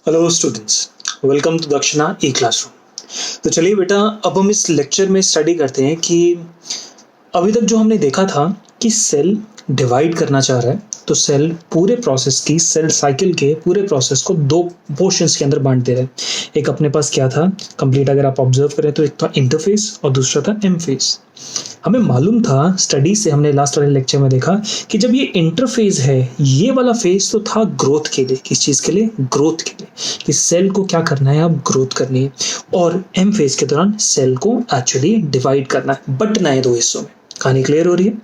Hello students, welcome to दक्षिणा ई classroom. तो चलिए बेटा, अब हम इस लेक्चर में स्टडी करते हैं कि अभी तक जो हमने देखा था कि सेल डिवाइड करना चाह रहा है, तो सेल पूरे प्रोसेस की सेल साइकिल के पूरे प्रोसेस को दो पोर्शंस के अंदर बांट दे रहे हैं। एक अपने पास क्या था कंप्लीट, अगर आप ऑब्जर्व करें तो एक था इंटरफेस और दूसरा था एम फेस। हमें मालूम था स्टडी से, हमने लास्ट वाले लेक्चर में देखा कि जब ये इंटरफेज है, ये वाला फेज तो था ग्रोथ के लिए। किस चीज के लिए? ग्रोथ के लिए, कि सेल को क्या करना है, अब ग्रोथ करनी है। और एम फेज के दौरान सेल को एक्चुअली डिवाइड करना है, बंटना है दो हिस्सों में। कहानी क्लियर हो रही है?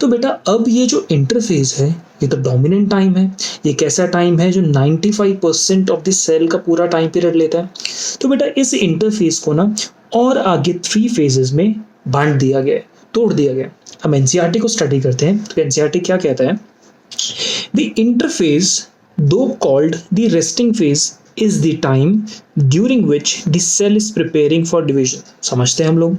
तो बेटा अब ये जो इंटरफेज है, ये तो डोमिनेंट टाइम है। ये कैसा टाइम है? जो 95% ऑफ द सेल का पूरा टाइम पीरियड लेता है। तो बेटा इस इंटरफेस को ना और आगे 3 फेजेस में बांट दिया गया है, तोड़ दिया गया। हम एनसीईआरटी को स्टडी करते हैं तो एनसीईआरटी क्या कहता है? द इंटरफेस दो called the resting phase is the time during which the cell is preparing for division. समझते हैं हम लोग?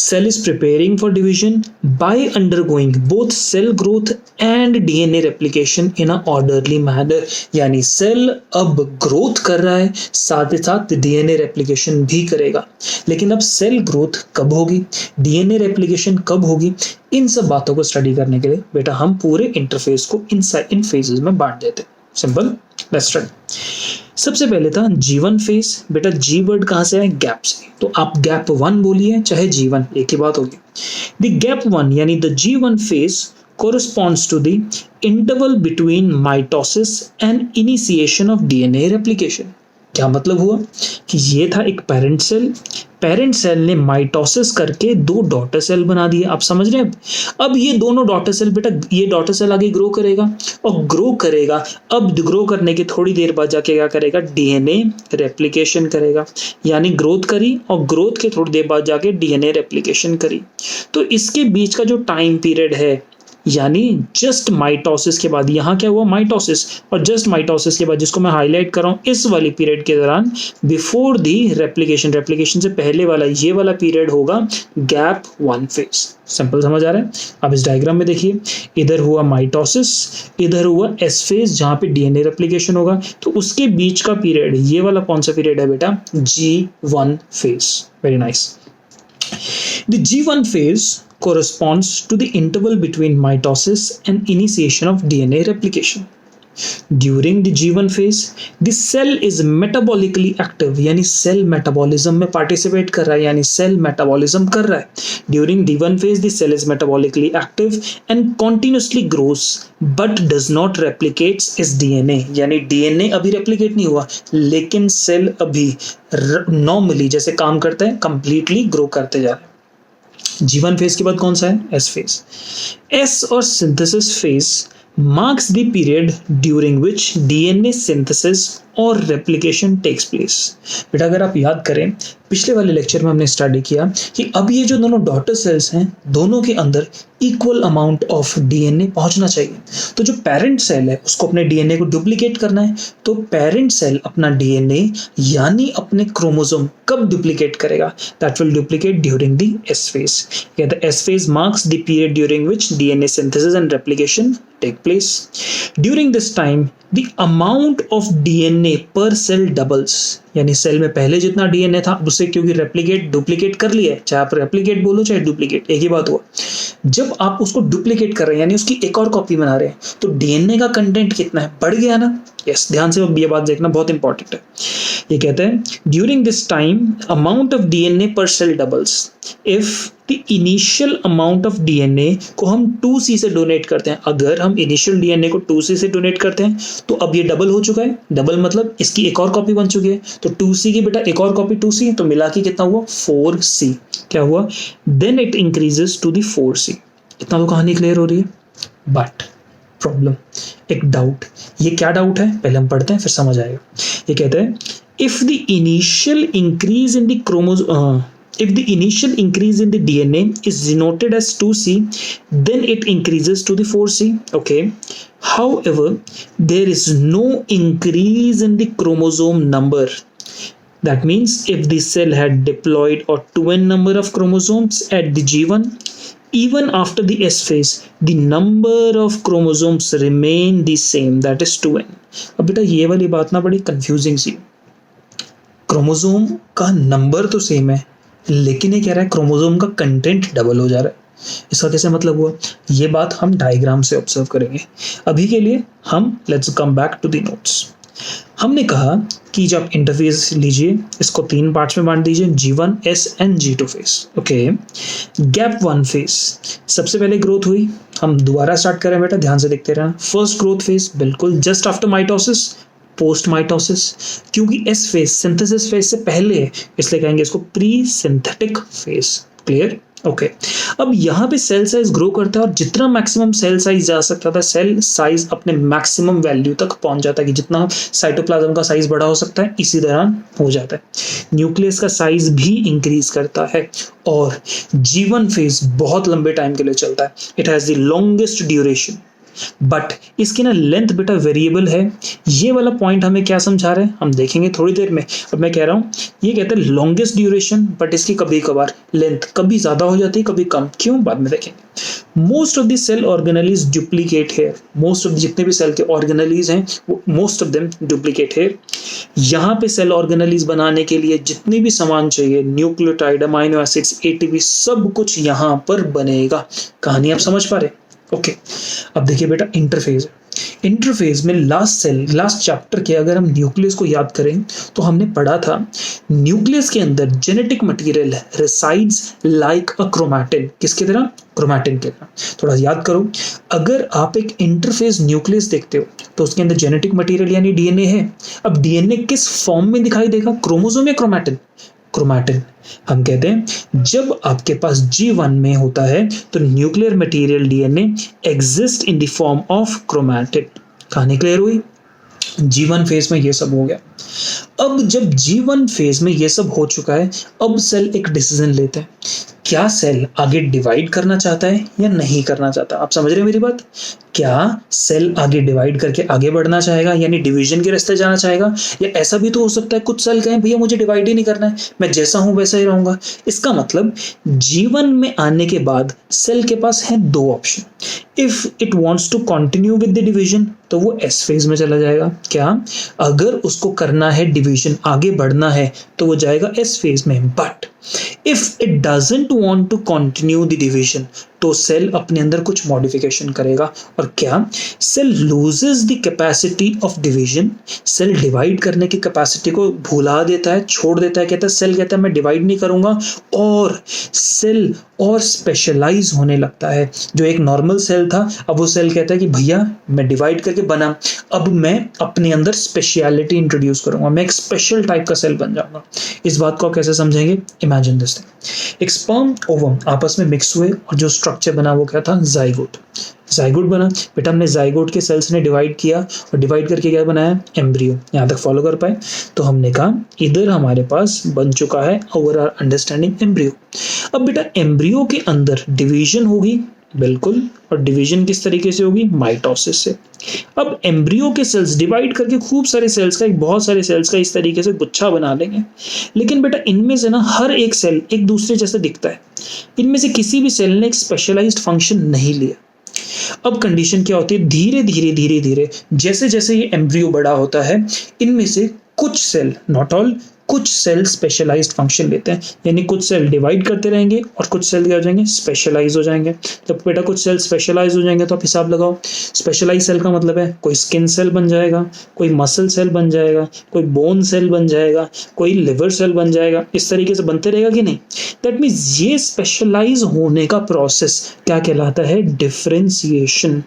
Cell is preparing for division by undergoing both cell growth and DNA replication in a orderly manner. यानी cell अब growth कर रहा है, साथ ही साथ डीएनए रेप्लिकेशन भी करेगा। लेकिन अब सेल ग्रोथ कब होगी, डीएनए रेप्लिकेशन कब होगी, इन सब बातों को स्टडी करने के लिए बेटा हम पूरे इंटरफेस को इन फेजेस में बांट देते हैं। Simple, let's start. सबसे पहले था G1 फेज। बेटा G वर्ड कहां से है? गैप से। तो आप गैप 1 बोलिए चाहे G1, एक ही बात होगी। द गैप 1 यानी the G1 phase corresponds to the interval between mitosis and initiation of DNA replication. क्या मतलब हुआ कि ये था एक पेरेंट सेल, पेरेंट सेल ने माइटोसिस करके 2 डॉटर सेल बना दिए। आप समझ रहे हैं? अब ये दोनों डॉटर सेल, बेटा ये डॉटर सेल आगे ग्रो करेगा और ग्रो करेगा। अब ग्रो करने के थोड़ी देर बाद जाके क्या करेगा? डीएनए रेप्लिकेशन करेगा। यानी ग्रोथ करी और ग्रोथ के थोड़ी देर बाद जाके डीएनए रेप्लिकेशन करी। तो इसके बीच का जो टाइम पीरियड है, यानी जस्ट माइटोसिस के बाद, यहाँ क्या हुआ? माइटोसिस, और जस्ट माइटोसिस के बाद जिसको मैं हाईलाइट कर रहा हूँ, इस वाली पीरियड के दौरान बिफोर दी रेप्लिकेशन, रेप्लिकेशन से पहले वाला ये वाला पीरियड होगा गैप 1 फेज। सिंपल समझ आ रहा है? अब इस डायग्राम में देखिए, इधर हुआ माइटोसिस, इधर हुआ एस फेज जहां पे डीएनए रेप्लिकेशन होगा। तो उसके बीच का पीरियड, ये वाला कौन सा पीरियड है बेटा? G1 phase. Very nice. The G1 phase corresponds to the interval between mitosis and initiation of DNA replication. During the G1 phase, the cell is metabolically active, यानी सेल मेटाबॉलिज्म में participate कर रहा है, यानी cell metabolism कर रहा है। During D1 phase, the cell is metabolically active and continuously grows, but does not replicates its DNA. यानी डीएनए अभी रेप्लिकेट नहीं हुआ, लेकिन सेल अभी नॉर्मली जैसे काम करता है, कंप्लीटली ग्रो करते जा रहा है। G1 फेज के बाद कौन सा है? S phase. एस और synthesis phase marks the period during which DNA synthesis और रेप्लिकेशन टेक्स प्लेस। बेटा अगर आप याद करें, पिछले वाले लेक्चर में हमने स्टडी किया कि अब ये जो दोनों डॉटर सेल्स हैं, दोनों के अंदर इक्वल अमाउंट ऑफ डीएनए पहुंचना चाहिए। तो जो पेरेंट सेल है उसको अपने डीएनए को डुप्लीकेट करना है, तो पेरेंट सेल अपना डीएनए यानी अपने क्रोमोसोम कब डुप्लीकेट करेगा? That will duplicate during the S phase. The S phase marks the period during which DNA synthesis and replication take place. During this time the amount of DNA per cell doubles, यानी cell में पहले जितना DNA था उसे क्योंकि replicate duplicate कर लिया है, चाहे आप रेप्लिकेट बोलो चाहे डुप्लीकेट, एक ही बात हुआ। जब आप उसको डुप्लीकेट कर रहे हैं यानी उसकी एक और कॉपी बना रहे हैं, तो डीएनए का कंटेंट कितना है? बढ़ गया ना? यस, ध्यान से ये बात देखना बहुत इंपॉर्टेंट है। ये कहते हैं during this time amount of DNA per cell doubles if the initial amount of DNA को हम 2C से डोनेट करते हैं। अगर हम इनिशियल डीएनए को 2C से डोनेट करते हैं तो अब ये डबल हो चुका है। डबल मतलब इसकी एक और कॉपी बन चुकी है, तो 2C की बेटा एक और कॉपी 2C, तो मिला के कितना हुआ? 4C। क्या हुआ? Then it increases to the 4C। इतना तो कहानी क्लियर हो रही है। बट प्रॉब्लम, एक डाउट। ये क्या डाउट है पहले हम पढ़ते हैं फिर समझ आएगा। ये कहते हैं if the initial increase in the chromosome, if the initial increase in the DNA is denoted as 2C, then it increases to the 4C. Okay. However, there is no increase in the chromosome number. That means if the cell had diploid or 2n number of chromosomes at the G1, even after the S phase the number of chromosomes remain the same, that is 2n। अब बेटा ये वाली बात ना बड़ी confusing सी, chromosome का number तो same है लेकिन ये कह रहा है क्रोमोसोम का कंटेंट डबल हो जा रहा है। इसका कैसे मतलब हुआ, ये बात हम डायग्राम से ऑब्जर्व करेंगे। अभी के लिए हम let's come back to the notes. हमने कहा कि जब इंटरफेस लीजिए इसको 3 पार्ट्स में बांट दीजिए, G1 S and G2 face. Okay, gap 1 face सबसे पहले ग्रोथ हुई। हम दोबारा स्टार्ट करें बेटा, ध्यान से देखते रहना। फर्स्ट ग्रोथ फेस बिल्कुल just after mitosis, post mitosis, क्योंकि एस फेस सिंथेसिस फेज से पहले है इसलिए कहेंगे इसको pre synthetic phase. Clear? Okay, अब यहाँ पे सेल साइज ग्रो करता है और जितना मैक्सिमम सेल साइज जा सकता था, सेल साइज अपने मैक्सिमम वैल्यू तक पहुंच जाता है कि जितना साइटोप्लाज्म का साइज बड़ा हो सकता है इसी दौरान हो जाता है। न्यूक्लियस का साइज भी इंक्रीज करता है और G1 फेज बहुत लंबे टाइम के लिए चलता है। It has the longest duration, but इसकी ना लेंथ बेटा वेरिएबल है। ये वाला पॉइंट हमें क्या समझा रहे हैं हम देखेंगे थोड़ी देर में। अब मैं कह रहा हूँ ये कहते हैं लॉन्गेस्ट ड्यूरेशन, बट इसकी कभी कभार लेंथ कभी ज्यादा हो जाती है कभी कम, क्यों बाद में देखेंगे। Most of the cell organelles duplicate है, मोस्ट ऑफ जितने भी सेल के ऑर्गेनेलीज हैं वो मोस्ट ऑफ देम डुप्लीकेट है। यहाँ पे सेल ऑर्गेनेलीज बनाने के लिए जितने भी सामान चाहिए, न्यूक्लियोटाइड, अमाइनो एसिड्स, एटीपी, सब कुछ यहाँ पर बनेगा। कहानी आप समझ पा रहे? ओके, अब देखिए बेटा इंटरफेज। इंटरफेज में लास्ट चैप्टर के अगर हम न्यूक्लियस को याद करें तो हमने पढ़ा था न्यूक्लियस के अंदर जेनेटिक मटेरियल रिसाइड्स लाइक अ क्रोमैटिन। किसकी तरह? क्रोमैटिन की तरह। थोड़ा याद करो, अगर आप एक इंटरफेज न्यूक्लियस देखते हो तो उसके अंदर जेनेटिक मटेरियल यानी डीएनए है। अब डीएनए किस फॉर्म में दिखाई देगा, क्रोमोसोम या क्रोमैटिन? क्रोमैटिन। हम कहते हैं जब आपके पास G1 में होता है तो nuclear material DNA exist in the form of chromatin. कहानी क्लियर हुई? G1 फेज में ये सब हो गया। अब जब G1 फेज में ये सब हो चुका है, अब सेल एक डिसीजन लेते हैं, क्या सेल आगे डिवाइड करना चाहता है या नहीं करना चाहता। आप समझ रहे हैं मेरी बात? क्या सेल आगे डिवाइड करके आगे बढ़ना चाहेगा यानी डिवीजन के रास्ते जाना चाहेगा, या ऐसा भी तो हो सकता है कुछ सेल कहें भैया मुझे डिवाइड ही नहीं करना है, मैं जैसा हूं वैसा ही रहूंगा। इसका मतलब G1 में आने के बाद सेल के पास है 2 option. If it wants to continue with the division तो वो एस फेज में चला जाएगा। क्या? अगर उसको करना है डिवीजन, आगे बढ़ना है, तो वो जाएगा एस फेज में। But if it doesn't want to continue the division तो सेल अपने अंदर कुछ मॉडिफिकेशन करेगा। और क्या? Cell loses the capacity of division. Cell divide करने की कैपेसिटी को भुला देता है, छोड़ देता है। कहता है सेल कहता है मैं डिवाइड नहीं करूंगा, और सेल और स्पेशलाइज होने लगता है। जो एक नॉर्मल सेल था अब वो सेल कहता है कि भैया मैं डिवाइड करके बना, अब मैं अपने अंदर स्पेशलिटी इंट्रोड्यूस करूंगा, मैं एक स्पेशल टाइप का सेल बन जाऊंगा। इस बात को आप कैसे समझेंगे? इमेजिन दिस थिंग, एक स्पर्म ओवम आपस में मिक्स हुए और जो स्ट्रक्चर बना वो क्या था? जाइगोट। जाइगोट बना बेटा, हमने जाइगोट के सेल्स ने डिवाइड किया और डिवाइड करके क्या बनाया? एम्ब्रियो। यहाँ तक फॉलो कर पाए? तो हमने कहा इधर हमारे पास बन चुका है ओवरऑल अंडरस्टैंडिंग एम्ब्रियो। अब बेटा एम्ब्रियो के अंदर डिवीजन होगी, बिल्कुल, और डिवीजन किस तरीके से होगी? माइटोसिस से। अब एम्ब्रियो के सेल्स डिवाइड करके खूब सारे सेल्स का, बहुत सारे सेल्स का इस तरीके से गुच्छा बना लेंगे। लेकिन बेटा इनमें से ना हर एक सेल एक दूसरे जैसे दिखता है, इनमें से किसी भी सेल ने एक स्पेशलाइज्ड फंक्शन नहीं लिया। अब कंडीशन क्या होती है? धीरे धीरे धीरे धीरे जैसे जैसे ये एम्ब्रियो बड़ा होता है, इनमें से कुछ सेल, नॉट ऑल, कुछ सेल स्पेशलाइज्ड फंक्शन लेते हैं, यानी कुछ सेल डिवाइड करते रहेंगे और कुछ सेल क्या हो जाएंगे? स्पेशलाइज हो जाएंगे। जब बेटा कुछ सेल स्पेशलाइज हो जाएंगे तो आप हिसाब लगाओ, स्पेशलाइज सेल का मतलब है कोई स्किन सेल बन जाएगा, कोई मसल सेल बन जाएगा, कोई बोन सेल बन जाएगा, कोई लिवर सेल बन जाएगा। इस तरीके से बनते रहेगा कि नहीं? दैट मीन्स ये स्पेशलाइज होने का प्रोसेस क्या कहलाता है? डिफरेंशिएशन।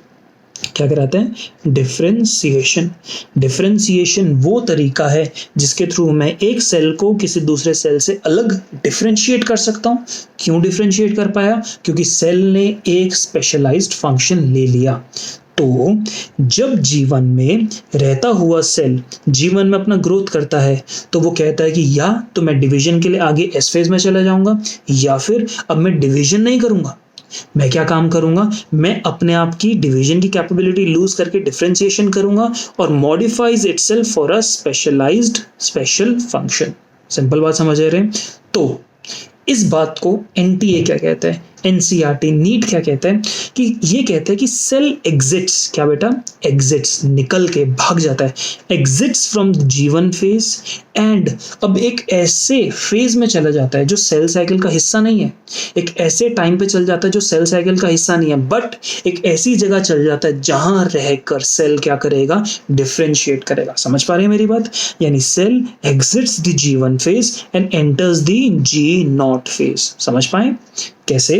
क्या कराते हैं? डिफरेंशिएशन। डिफरेंशिएशन वो तरीका है जिसके थ्रू मैं एक सेल को किसी दूसरे सेल से अलग डिफरेंशिएट कर सकता हूं। क्यों डिफरेंशिएट कर पाया? क्योंकि सेल ने एक स्पेशलाइज्ड फंक्शन ले लिया। तो जब G1 में रहता हुआ सेल G1 में अपना ग्रोथ करता है तो वो कहता है कि या तो मैं डिवीजन के लिए आगे एस फेज में चला जाऊंगा, या फिर अब मैं डिवीजन नहीं करूंगा, मैं क्या काम करूंगा? मैं अपने आप की डिवीजन की कैपेबिलिटी लूज करके डिफरेंशिएशन करूंगा और modifies itself for a specialised special function. Simple बात समझ रहे हैं? तो इस बात को एनटीए क्या कहता है? एनसीईआरटी नीट क्या कहता है कि ये कहता है कि सेल एग्जिट्स, क्या बेटा, एग्जिट्स, निकल के भाग जाता है, exits from the G1 phase and अब एक ऐसे फेज में चला जाता है जो सेल साइकिल का हिस्सा नहीं है, एक ऐसे टाइम पे चल जाता है जो सेल साइकिल का हिस्सा नहीं है, बट एक ऐसी जगह चल जाता है जहां रहकर सेल क्या करेगा, डिफरेंशिएट करेगा। समझ पा रहे हैं मेरी बात? यानी cell exits the G1 phase and enters the G0 phase. समझ पाए कैसे?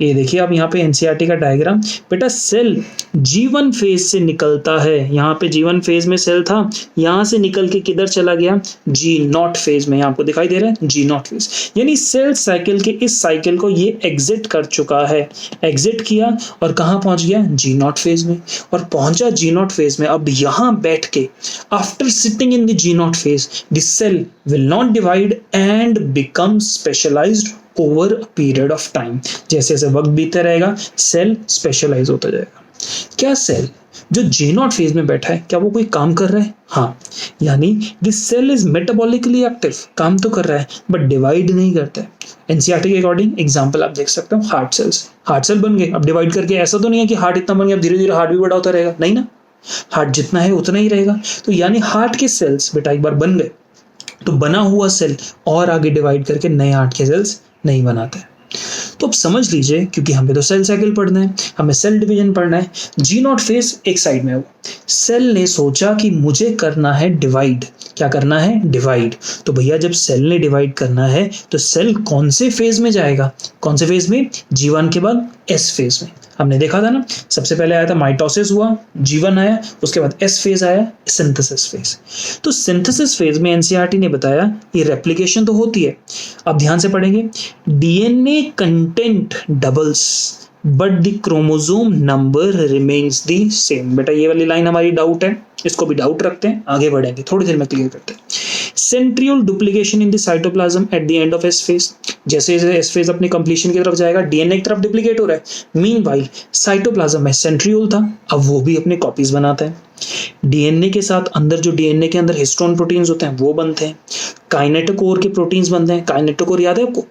ये देखिए आप यहाँ पे एनसीईआरटी का डायग्राम, बेटा सेल G1 फेज से निकलता है, यहाँ पे G1 फेज में सेल था, यहाँ से निकल के किधर चला गया, G0 फेज में, आपको दिखाई दे रहा है G0 फेज, यानी सेल साइकिल के इस साइकिल को ये एग्जिट कर चुका है, एग्जिट किया और कहाँ पहुंच गया, G0 फेज में, और पहुंचा G0 फेज में। अब यहाँ बैठ के after sitting in the G0 phase the cell will not divide and become specialised over a period of time. जैसे जैसे वक्त बीतता रहेगा सेल स्पेशलाइज होता जाएगा। क्या सेल जो G0 फेज में बैठा है क्या वो कोई काम कर रहा है? हाँ, यानी this cell is metabolically active, काम तो कर रहा है बट डिवाइड नहीं करता है। एनसीईआरटी के अकॉर्डिंग एग्जांपल आप देख सकते हो, हार्ट सेल्स, हार्ट सेल बन गए, अब डिवाइड करके ऐसा तो नहीं है कि हार्ट इतना बन गया अब धीरे धीरे हार्ट भी बड़ा होता रहेगा, नहीं ना, हार्ट जितना है उतना ही रहेगा। तो यानी हार्ट के सेल्स बेटा एक बार बन गए तो बना हुआ सेल और आगे डिवाइड करके नए हार्ट के सेल्स नहीं बनाते हैं। तो अब समझ लीजिए, क्योंकि हमें तो सेल साइकिल पढ़ना है, हमें सेल डिवीजन पढ़ना है, G0 फेज एक साइड में हो, सेल ने सोचा कि मुझे करना है डिवाइड, क्या करना है, डिवाइड। तो भैया जब सेल ने डिवाइड करना है तो सेल कौन से फेज में जाएगा, कौन से फेज में, G1 के बाद S फेज में। हमने देखा था ना, सबसे पहले आया था माइटोसिस हुआ, G1 आया, उसके बाद S फेज आया, सिंथेसिस फेज। तो सिंथेसिस फेज में एनसीईआरटी ने बताया ये रेप्लिकेशन तो होती है, अब ध्यान से पढ़ेंगे, DNA content doubles but the chromosome number remains the same. बेटा ये वाली लाइन हमारी डाउट है, इसको भी डाउट रखते हैं, आगे बढ़ेंगे, थोड़ी देर में क्लियर करते हैं। Centriole duplication in the cytoplasm at the end of S phase, जैसे जैसे एस फेज अपने कंप्लीशन की तरफ जाएगा डीएनए की तरफ डुप्लीकेट हो रहा है, मीनवाइल साइटोप्लाज्म में सेंट्रियोल था, अब वो भी अपने कॉपीज बनाता है, डीएनए के साथ अंदर जो डीएनए के अंदर हिस्टोन प्रोटीन्स होते हैं वो बनते हैं, काइनेटोकोर के प्रोटीन्स बनते हैं। काइनेटोकोर याद है आपको,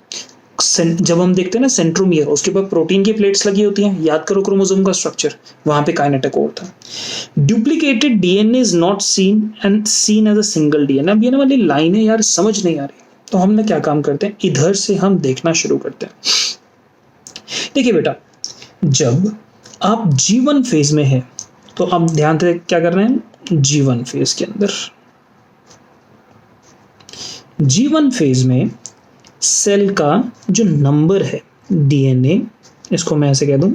जब हम देखते हैं ना सेंट्रोमियर, उसके ऊपर प्रोटीन की प्लेट्स लगी होती हैं, याद करो क्रोमोसोम का स्ट्रक्चर, वहां पे काइनेटोकोर था। Duplicated DNA is not seen and seen as a single DNA. अब ये ना वाली लाइन है यार समझ नहीं आ रही, तो हमने क्या काम करते हैं, इधर से हम देखना शुरू करते हैं। देखिए बेटा, जब आप G1 फेज में है तो अब ध्यान से क्या कर रहे हैं, G1 फेज के अंदर, G1 फेज में सेल का जो नंबर है डीएनए, इसको मैं ऐसे कह दूं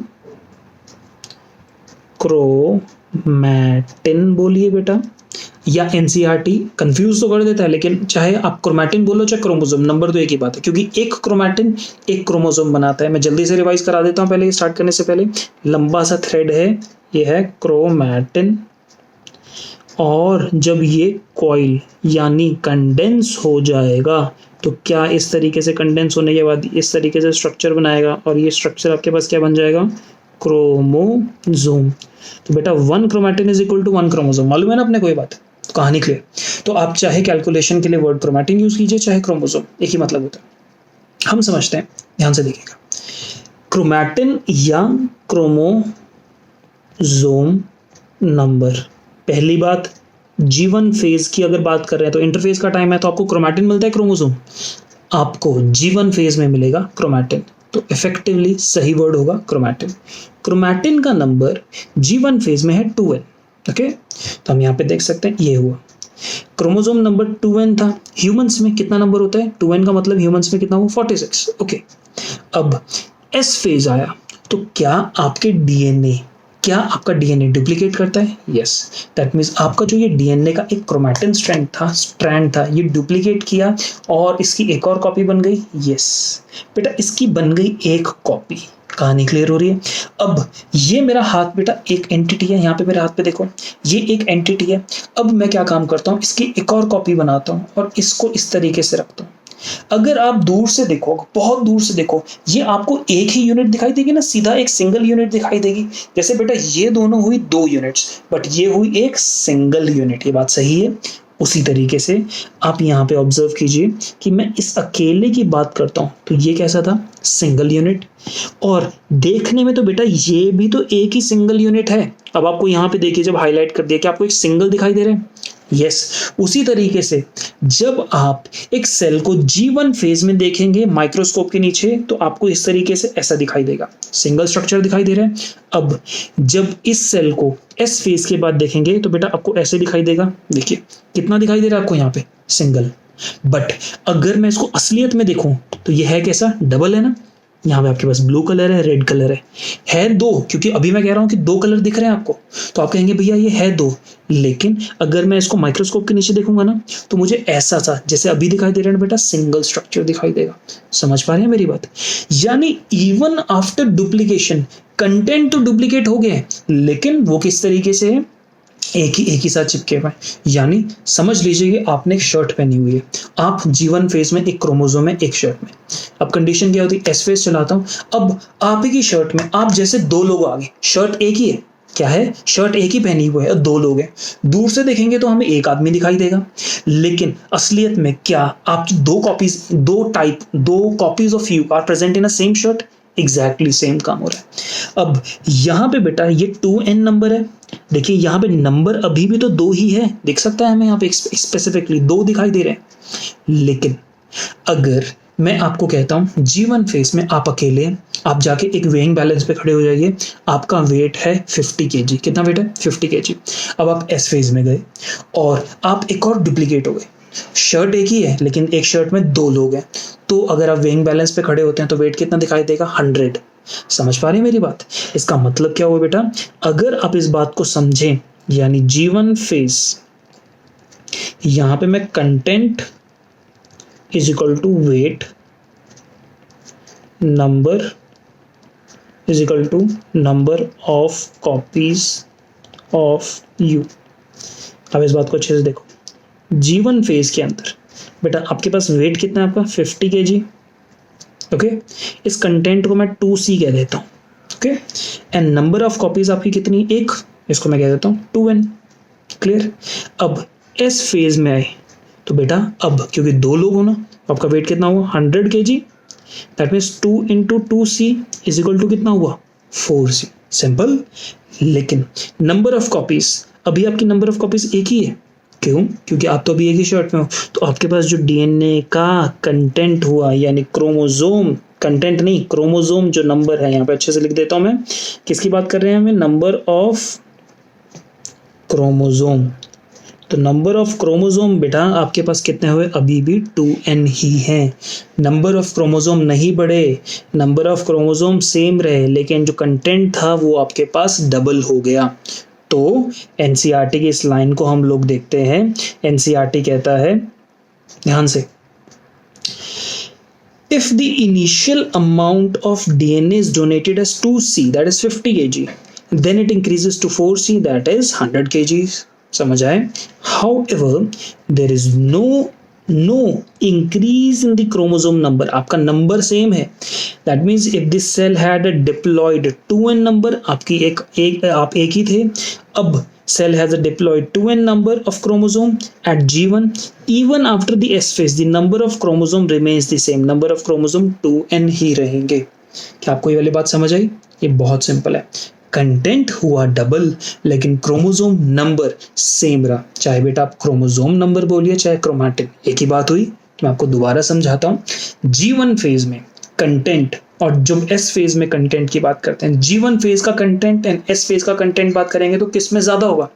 क्रोमैटिन बोलिए बेटा, या एनसीईआरटी कंफ्यूज तो कर देता है, लेकिन चाहे आप क्रोमैटिन बोलो चाहे क्रोमोसोम, नंबर तो एक ही बात है, क्योंकि एक क्रोमैटिन एक क्रोमोसोम बनाता है। मैं जल्दी से रिवाइज करा देता हूं, पहले स्टार्ट करने से पहले, लंबा सा थ्रेड है, ये है क्रोमैटिन, और जब ये कॉइल यानी कंडेंस हो जाएगा तो क्या इस तरीके से कंडेंस होने के बाद इस तरीके से स्ट्रक्चर बनाएगा, और ये स्ट्रक्चर आपके पास क्या बन जाएगा, क्रोमोसोम। तो बेटा 1 chromatin is equal to 1 chromosome, मालूम है ना अपने, कोई बात, तो कहानी क्लियर। तो आप चाहे कैलकुलेशन के लिए वर्ड क्रोमैटिन यूज कीजिए चाहे क्रोमोसोम, एक ही मतलब होता है। हम समझते हैं, ध्यान से देखिएगा, क्रोमैटिन या क्रोमोसोम नंबर। पहली बात, G1 फेज की अगर बात कर रहे हैं तो इंटरफेज का टाइम है, तो आपको क्रोमैटिन मिलता है, क्रोमोसोम आपको G1 फेज में मिलेगा क्रोमैटिन, तो इफेक्टिवली सही वर्ड होगा क्रोमैटिन। क्रोमैटिन का नंबर G1 फेज में है 2n, ओके, तो हम यहाँ पे देख सकते हैं ये हुआ, क्रोमोसोम नंबर 2n था। ह्यूमंस में कितना नंबर होता है, 2n का मतलब ह्यूमंस में कितना हुआ, 46, ओके। अब S फेज आया तो क्या आपके डीएनए, क्या आपका डीएनए डुप्लीकेट करता है, यस, दैट मीन्स आपका जो ये डीएनए का एक क्रोमैटिन स्ट्रैंड था ये डुप्लीकेट किया और इसकी एक और कॉपी बन गई, यस बेटा इसकी बन गई एक कॉपी। कहानी क्लियर हो रही है। अब ये मेरा हाथ बेटा एक एंटिटी है, यहाँ पे मेरे हाथ पे देखो ये एक एंटिटी है। अब मैं क्या काम करता हूँ, इसकी एक और कॉपी बनाता हूँ और इसको इस तरीके से रखता हूँ। अगर आप दूर से देखो, बहुत दूर से देखो, ये आपको एक ही यूनिट दिखाई देगी ना, सीधा एक सिंगल यूनिट दिखाई देगी। जैसे बेटा ये दोनों हुई 2 यूनिट्स, बट ये हुई एक सिंगल यूनिट, ये बात सही है। उसी तरीके से आप यहाँ पे ऑब्जर्व कीजिए कि मैं इस अकेले की बात करता हूँ तो ये कैसा था, सिंगल यूनिट। और देखने में तो बेटा ये भी तो एक ही सिंगल यूनिट है। अब आपको यहाँ पे देखिए जब हाईलाइट कर दिया कि आपको एक सिंगल दिखाई दे रहा है। यस, उसी तरीके से जब आप एक सेल को G1 फेज में देखेंगे माइक्रोस्कोप के नीचे तो आपको इस तरीके से ऐसा दिखाई देगा, सिंगल स्ट्रक्चर दिखाई दे रहा है। अब जब इस सेल को S फेज के बाद देखेंगे तो बेटा आपको ऐसे दिखाई देगा। देखिए कितना दिखाई दे रहा है आपको यहाँ पे, सिंगल। बट अगर मैं इसको असलियत में देखूं तो ये है कैसा, डबल है ना। यहाँ पे आपके पास ब्लू कलर है, रेड कलर है दो, क्योंकि अभी मैं कह रहा हूँ कि दो कलर दिख रहे हैं आपको, तो आप कहेंगे भैया ये है दो। लेकिन अगर मैं इसको माइक्रोस्कोप के नीचे देखूंगा ना तो मुझे ऐसा सा जैसे अभी दिखाई दे रहा है बेटा, सिंगल स्ट्रक्चर दिखाई देगा। समझ पा रहे हैं मेरी बात? यानी इवन आफ्टर डुप्लीकेशन कंटेंट तो डुप्लीकेट हो गए, लेकिन वो किस तरीके से है, एक ही साथ चिपके हुए। यानी समझ लीजिए कि आपने एक शर्ट पहनी हुई है, आप G1 फेज में एक क्रोमोसोम में एक शर्ट में। अब कंडीशन क्या होती है, S फेज चलाता हूं, अब आप ही की शर्ट में आप जैसे दो लोग आ गए, शर्ट एक ही है, क्या है, शर्ट एक ही पहनी हुई है, दो लोग हैं। दूर से देखेंगे तो हमें एक आदमी दिखाई देगा, लेकिन असलियत में क्या आपकी दो copies of you are present in a same shirt, exactly same काम हो रहा है। अब यहाँ पे बेटा ये 2n नंबर है, देखिए यहाँ पे नंबर अभी भी तो दो ही है, देख सकता है हमें यहाँ पे स्पेसिफिकली दो दिखाई दे रहे हैं। लेकिन अगर मैं आपको कहता हूँ G1 फेज में आप अकेले, आप जाके एक वेइंग बैलेंस पे खड़े हो जाइए, आपका वेट है 50 kg, कितना वेट है, 50 kg। अब आप S फेज में गए और आप एक और डुप्लीकेट हो गए, शर्ट एक ही है लेकिन एक शर्ट में दो लोग हैं, तो अगर आप वेइंग बैलेंस पे खड़े होते हैं तो वेट कितना दिखाई देगा, 100। समझ पा रहे हैं मेरी बात? इसका मतलब क्या हुआ बेटा, अगर आप इस बात को समझें, यानी G1 फेज, यहां पे मैं content is equal to weight number is equal to number of copies of you. अब इस बात को अच्छे से देखो, G1 फेज के अंदर बेटा आपके पास वेट कितना है आपका, 50 kg। ओके, इस कंटेंट को मैं 2C कह देता हूँ। Okay, and number of copies आपकी कितनी, एक, इसको मैं कह देता हूँ 2n। क्लियर? अब S फेज में आए तो बेटा अब क्योंकि दो लोग हो ना, आपका वेट कितना हुआ, 100 kg। That means 2 into 2C is equal to कितना हुआ, 4C। सिंपल। लेकिन नंबर ऑफ कॉपीज, अभी आपकी नंबर ऑफ कॉपीज एक ही है, क्यों, क्योंकि आप तो अभी एक ही शर्ट में हो, तो आपके पास जो DNA का कंटेंट हुआ, यानी क्रोमोसोम, कंटेंट नहीं क्रोमोसोम जो नंबर है, यहाँ पे अच्छे से लिख देता हूं मैं, किसकी बात कर रहे हैं हमें, नंबर ऑफ क्रोमोसोम। तो नंबर ऑफ क्रोमोसोम बेटा आपके पास कितने हुए, अभी भी 2n ही हैं। नंबर ऑफ क्रोमोसोम नहीं बढ़े, नंबर ऑफ क्रोमोसोम सेम रहे, लेकिन जो कंटेंट था वो आपके पास डबल हो गया। तो एनसीईआरटी की इस लाइन को हम लोग देखते हैं। एनसीईआरटी कहता है, ध्यान से, if the initial amount of DNA is donated as 2C, that is 50 kg, then it increases to 4C, that is 100 kg। समझ आए? However, there is no increase in the chromosome number, आपका number same है। That means if this cell had a diploid 2n number, आपकी आप एक ही थे, अब cell has a diploid 2n number of chromosome at G1, even after the S phase the number of chromosome remains the same, number of chromosome 2n ही रहेंगे। क्या आपको ये वाली बात समझ आई? ये बहुत सिंपल है, कंटेंट हुआ डबल लेकिन क्रोमोसोम नंबर सेम रहा, चाहे बेटा आप क्रोमोसोम नंबर बोलिए चाहे क्रोमैटिन, एक ही बात हुई। मैं आपको दोबारा समझाता हूँ। G1 फेज में कंटेंट और जो S फेज में कंटेंट की बात करते हैं, G1 फेज का कंटेंट एंड S फेज का कंटेंट बात करेंगे तो किस में ज्यादा होगा,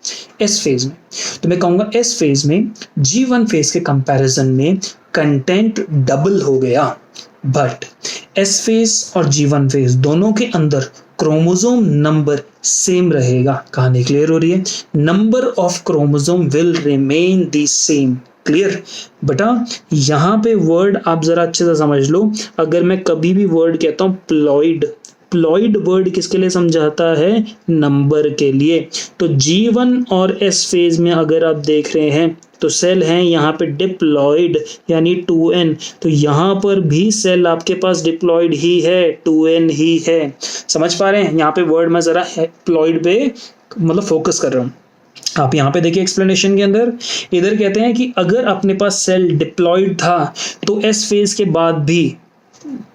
S फेज में। तो मैं कहूंगा S फेज में G1 फेज के कंपैरिजन में कंटेंट डबल हो गया, बट S फेज और G1 फेज दोनों के अंदर क्रोमोसोम नंबर सेम रहेगा। कहानी क्लियर हो रही है? Number of chromosome will remain the same. Clear बेटा? यहाँ पे वर्ड आप जरा अच्छे से समझ लो। अगर मैं कभी भी वर्ड कहता हूँ प्लॉइड वर्ड किसके लिए समझाता है, नंबर के लिए। तो G1 और S फेज में अगर आप देख रहे हैं तो सेल हैं यहाँ पे डिप्लॉइड यानी 2n, तो यहाँ पर भी सेल आपके पास डिप्लॉइड ही है, 2n ही है। समझ पा रहे हैं? यहाँ पे वर्ड में जरा प्लॉइड पे मतलब फोकस कर रहा हूँ। आप यहाँ पे देखिए एक्सप्लेनेशन के अंदर, इधर कहते हैं कि अगर अपने पास सेल डिप्लॉयड था तो एस फेज के बाद भी,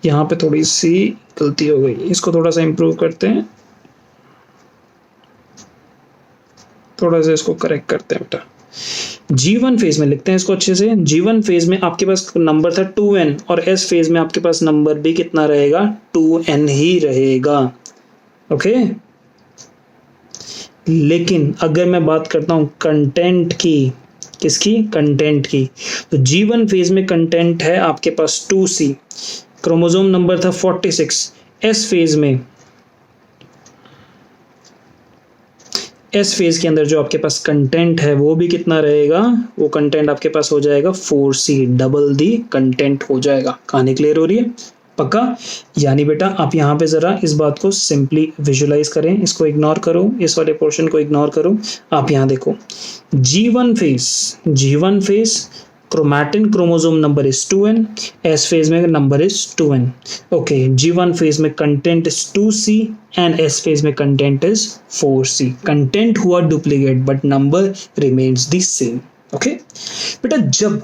यहाँ पे थोड़ी सी गलती हो गई, इसको थोड़ा सा इंप्रूव करते हैं, थोड़ा सा इसको करेक्ट करते हैं बेटा। G1 फेज में लिखते हैं इसको अच्छे से। G1 फेज में आपके पास नंबर था 2n और S फेज में आपके पास नंबर भी कितना रहेगा, 2n ही रहेगा। ओके, लेकिन अगर मैं बात करता हूं कंटेंट की, किसकी, कंटेंट की, तो G1 फेज में कंटेंट है आपके पास 2c, क्रोमोसोम नंबर था 46। S फेज में, एस फेज के अंदर जो आपके पास कंटेंट है वो भी कितना रहेगा, वो कंटेंट आपके पास हो जाएगा 4c, डबल दी कंटेंट हो जाएगा। कहानी क्लियर हो रही है, पक्का? यानी बेटा आप यहाँ पे जरा इस बात को सिंपली विजुलाइज करें, इसको इग्नोर करो, इस वाले पोर्शन को इग्नोर करो। आप यहाँ देखो G1 phase chromatin chromosome number is 2n, S phase में number is 2n। Okay, G1 phase में content is 2c and S phase में कंटेंट इज 4c। कंटेंट हुआ duplicate but number remains the same. Okay बेटा, जब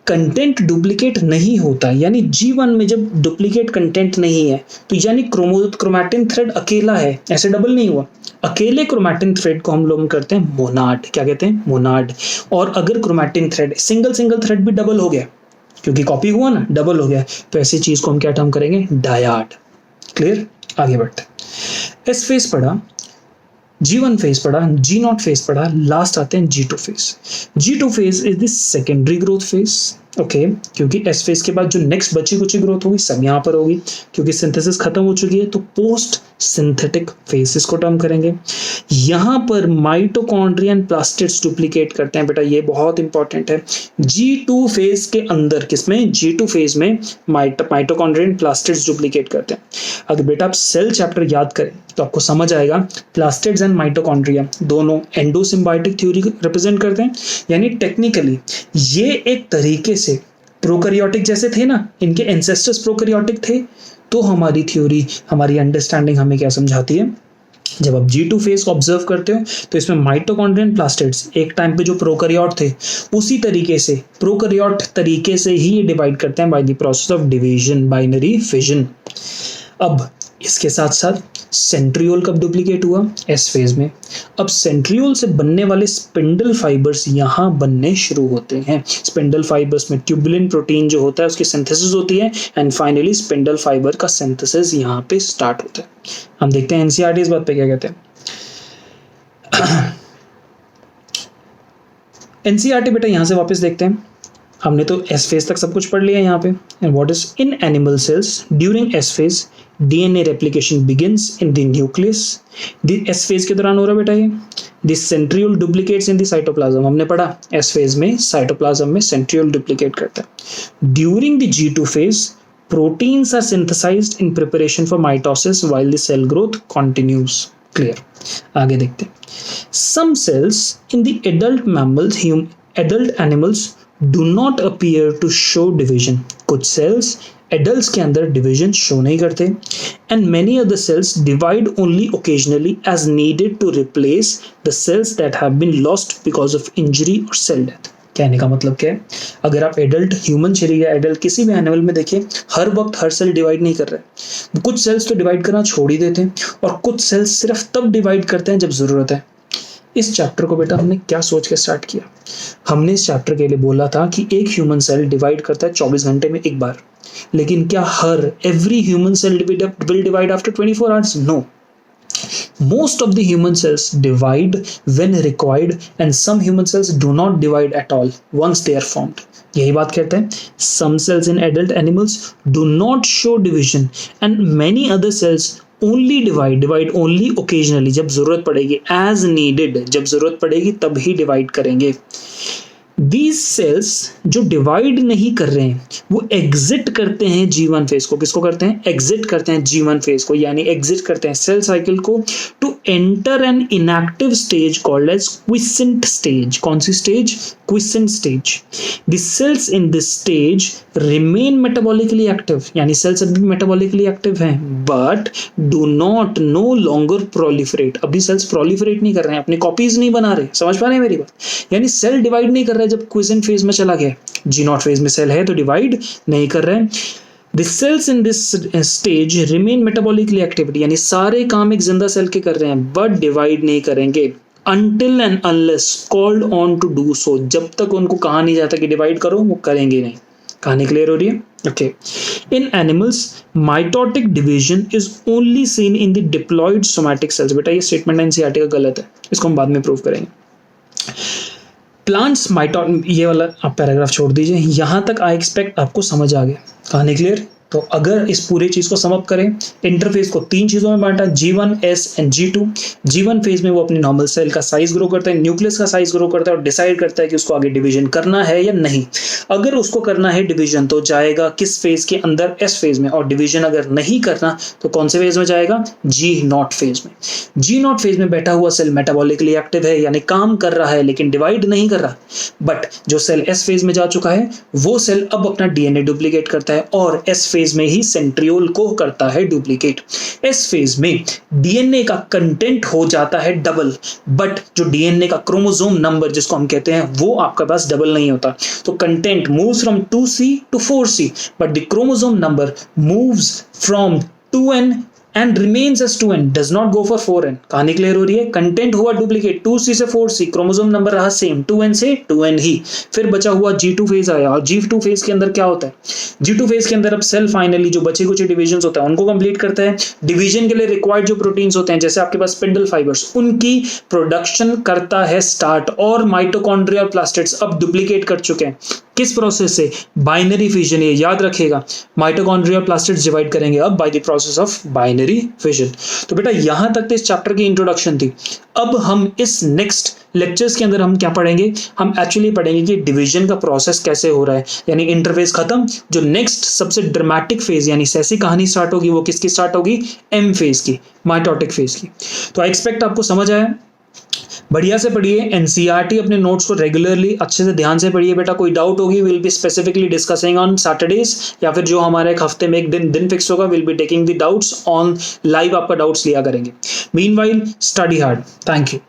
content duplicate नहीं होता, यानी G1 में जब डुप्लीकेट कंटेंट नहीं है, तो यानी क्रोमैटिन थ्रेड अकेला है, ऐसे डबल नहीं हुआ। अकेले क्रोमैटिन थ्रेड को हम लोग करते हैं मोनाड, क्या कहते हैं, मोनाड। और अगर क्रोमैटिन थ्रेड सिंगल थ्रेड भी डबल हो गया, क्योंकि कॉपी हुआ ना, डबल हो गया, तो ऐसी चीज को हम क्या टर्म करेंगे, डायड। क्लियर, आगे बढ़ते हैं। एस फेज पढ़ा, G1 फेज पढ़ा, G0 फेज पढ़ा, लास्ट आते हैं G2 phase. G2 phase is the secondary growth phase. Okay, क्योंकि एस फेज के बाद जो नेक्स्ट बची कुछ ग्रोथ होगी सब यहाँ पर होगी, क्योंकि सिंथेसिस खत्म हो चुकी है, तो पोस्ट सिंथेटिक फेज को टर्म करेंगे। यहाँ पर माइटोकॉन्ड्रिया एंड प्लास्टिड्स डुप्लीकेट करते हैं बेटा, ये बहुत इंपॉर्टेंट है। G2 फेज के अंदर, किसमें, G2 फेज में माइटोकॉन्ड्रिया एंड प्लास्टिड्स डुप्लीकेट करते हैं। अगर बेटा आप सेल चैप्टर याद करें तो आपको समझ आएगा, प्लास्टिड्स एंड माइटोकॉन्ड्रिया दोनों एंडोसिम्बायोटिक थ्योरी रिप्रेजेंट करते हैं, यानी टेक्निकली ये एक तरीके से प्रोकैरियोटिक जैसे थे ना, इनके एंसेस्टर्स प्रोकैरियोटिक थे। तो हमारी थ्योरी, हमारी अंडरस्टैंडिंग हमें क्या समझाती है, जब आप G2 फेज को ऑब्जर्व करते हो तो इसमें माइटोकॉन्ड्रिया एंड प्लास्टिड्स एक टाइम पे जो प्रोकैरियोट थे उसी तरीके से, प्रोकैरियोट तरीके से ही ये डिवाइड करते हैं by the process of division, binary fission. अब इसके साथ साथ सेंट्रियोल कब डुप्लीकेट हुआ, एस फेज में। अब सेंट्रियोल से बनने वाले स्पिंडल फाइबर्स यहाँ बनने शुरू होते हैं। स्पिंडल फाइबर्स में ट्यूबुलिन प्रोटीन जो होता है उसकी सिंथेसिस होती है, एंड फाइनली स्पिंडल फाइबर का सिंथेसिस यहाँ पे स्टार्ट होता है। हम देखते हैं एनसीईआरटी इस बात पे क्या कहते हैं। एनसीईआरटी बेटा यहाँ से वापस देखते हैं, हमने तो एस फेज तक सब कुछ पढ़ लिया यहाँ पे। And what is in animal cells during S phase DNA replication begins in the nucleus. S phase के दौरान हो रहा बेटा ये। The centriole duplicates in the cytoplasm, हमने पढ़ा एस फेज में साइटोप्लाज्म में सेंट्रियोल डुप्लीकेट करता है। During the G2 phase proteins are synthesized in preparation for mitosis while the cell growth continues. Clear, आगे देखते हैं। Some cells in the adult mammals, adult animals do not appear to show division। कुछ cells adults के अंदर division show नहीं करते, and many other cells divide only occasionally as needed to replace the cells that have been lost because of injury or cell death। कहने का मतलब क्या है, अगर आप एडल्ट ह्यूमन शरीर या एडल्ट किसी भी एनिमल में देखिए, हर वक्त हर सेल डिवाइड नहीं कर रहे। कुछ सेल्स तो डिवाइड करना छोड़ ही देते हैं और कुछ सेल्स सिर्फ तब डिवाइड करते हैं जब जरूरत है। इस चैप्टर को बेटा हमने क्या सोच के स्टार्ट किया, हमने इस चैप्टर के लिए बोला था कि एक ह्यूमन सेल डिवाइड करता है 24 घंटे में एक बार, लेकिन क्या every human cell will divide after 24 hours? No, most of the human cells divide when required and some human cells do not divide at all once they are formed। यही बात कहते हैं, some cells in adult animals do not show division and many other cells only divide only occasionally, जब जरूरत पड़ेगी, as needed, जब जरूरत पड़ेगी तब ही डिवाइड करेंगे। दीज सेल्स जो डिवाइड नहीं कर रहे हैं वो एग्जिट करते हैं G1 फेज को। किसको करते हैं? एग्जिट करते हैं G1 फेज को, यानी एग्जिट करते हैं सेल साइकिल को to enter an inactive stage called as quiescent stage. कौन सी stage? Quiescent stage. The cells in this stage remain metabolically active, यानी सेल्स अभी मेटाबॉलिकली एक्टिव हैं, but do not no longer proliferate. अभी cells proliferate नहीं कर रहे हैं, अपनी कॉपीज नहीं बना रहे। समझ पा रहे हैं मेरी बात? यानी सेल डिवाइड नहीं कर रहा है जब क्विसेंट फेज में चला गया। G0 फेज में सेल है तो डिवाइड नहीं कर रहे हैं। The cells in this stage remain metabolically active, यानी सारे काम एक जिंदा सेल के कर रहे हैं बट डिवाइड नहीं करेंगे until and unless called on to do so। जब तक उनको कहा नहीं जाता कि डिवाइड करो, वो करेंगे नहीं। कहानी क्लियर हो रही है? Okay. In animals mitotic division is only seen in the diploid somatic cells. बेटा ये स्टेटमेंट एनसीईआरटी का गलत है, इसको हम बाद में प्रूव करेंगे। प्लांट्स माइटोट, ये वाला आप पैराग्राफ छोड़ दीजिए, यहां तक आई एक्सपेक्ट आपको समझ आ गया। कहानी क्लियर? तो अगर इस पूरे चीज को समअप करें, इंटरफेस को 3 चीजों में बांटा, G1, S and G2। G1 phase में वो अपनी नॉर्मल सेल का साइज ग्रो करता है, न्यूक्लियस का साइज ग्रो करता है और डिसाइड करता है कि उसको आगे डिवीजन करना है या नहीं। अगर उसको करना है डिवीजन तो जाएगा किस फेज के अंदर? S फेज में। और डिवीजन अगर नहीं करना तो कौन से फेज में जाएगा? G0 फेज में। G0 फेज में बैठा हुआ सेल मेटाबॉलिकली एक्टिव है, यानी काम कर रहा है लेकिन डिवाइड नहीं कर रहा। बट जो सेल S फेज में जा चुका है वो सेल अब अपना डीएनए डुप्लीकेट करता है और S फेज में ही सेंट्रियोल को करता है डुप्लीकेट। S फेज में डीएनए का कंटेंट हो जाता है डबल, बट जो डीएनए का क्रोमोसोम नंबर जिसको हम कहते हैं वो आपके पास डबल नहीं होता। तो content moves from 2C to 4C, but the chromosome number moves from 2N and remains as 2N, does not go for 4N। कहानी क्लियर हो रही है? कंटेंट हुआ डुप्लीकेट 2C से 4C, क्रोमोसोम नंबर रहा सेम 2N से 2N ही। फिर बचा हुआ G2 फेज आया और G2 फेज के अंदर क्या होता है? G2 फेज के अंदर अब सेल फाइनली जो बचे कुछ डिविजन होता है उनको कंप्लीट करता है। डिवीजन के लिए रिक्वायर्ड जो प्रोटीन्स होते हैं जैसे आपके पास स्पिंडल फाइबर्स, उनकी प्रोडक्शन करता है स्टार्ट। और माइटोकॉन्ड्रिया और प्लास्टिड्स अब डुप्लीकेट कर चुके हैं। किस प्रोसेस से? Binary fission. ये याद रखिएगा, माइटोकॉन्ड्रिया प्लास्टिड्स डिवाइड करेंगे अब by the process of binary fission. तो बेटा यहां तक तो इस चैप्टर की इंट्रोडक्शन थी। अब हम इस नेक्स्ट लेक्चर्स के अंदर हम क्या पढ़ेंगे? हम एक्चुअली पढ़ेंगे कि डिवीजन का प्रोसेस कैसे हो रहा है, यानी इंटरफेस खत्म। जो नेक्स्ट सबसे ड्रामेटिक फेज यानी ऐसी कहानी स्टार्ट होगी वो किसकी स्टार्ट होगी? M फेज की, माइटोटिक फेज की। तो आई एक्सपेक्ट आपको समझ आया। बढ़िया से पढ़िए एनसीईआरटी, अपने नोट्स को रेगुलरली अच्छे से ध्यान से पढ़िए बेटा। कोई डाउट होगी will be specifically discussing on Saturdays, या फिर जो हमारे एक हफ्ते में एक दिन फिक्स होगा will be taking the doubts on live, आपका डाउट्स लिया करेंगे। Meanwhile study hard. Thank you.